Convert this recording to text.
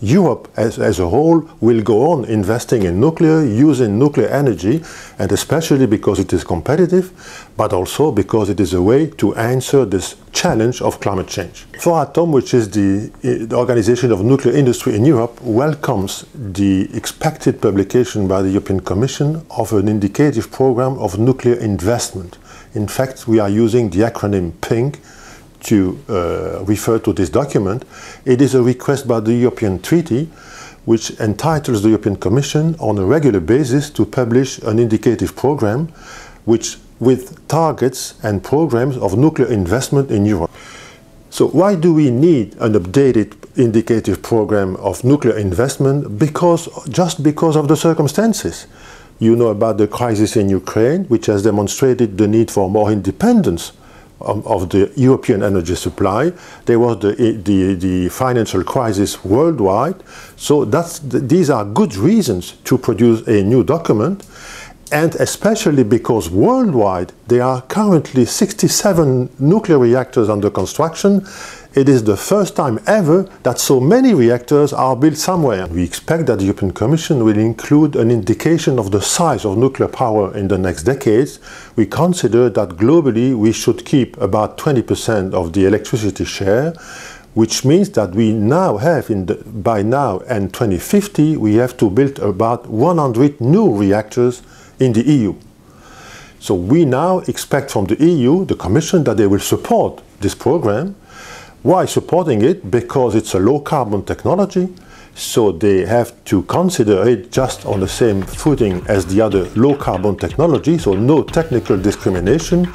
Europe as a whole will go on investing in nuclear, using nuclear energy, and especially because it is competitive, but also because it is a way to answer this challenge of climate change. Foratom, which is the Organization of Nuclear Industry in Europe, welcomes the expected publication by the European Commission of an indicative program of nuclear investment. In fact, we are using the acronym PINC to refer to this document. It is a request by the European Treaty which entitles the European Commission on a regular basis to publish an indicative program with targets and programs of nuclear investment in Europe. So why do we need an updated indicative program of nuclear investment? Just because of the circumstances. You know about the crisis in Ukraine, which has demonstrated the need for more independence of the European energy supply. There was the financial crisis worldwide. So these are good reasons to produce a new document, and especially because worldwide there are currently 67 nuclear reactors under construction. It is the first time ever that so many reactors are built somewhere. We expect that the European Commission will include an indication of the size of nuclear power in the next decades. We consider that globally we should keep about 20% of the electricity share, which means that we now have, by now and 2050, we have to build about 100 new reactors in the EU. So we now expect from the EU, the Commission, that they will support this program. Why supporting it? Because it's a low carbon technology, so they have to consider it just on the same footing as the other low carbon technology, so no technical discrimination.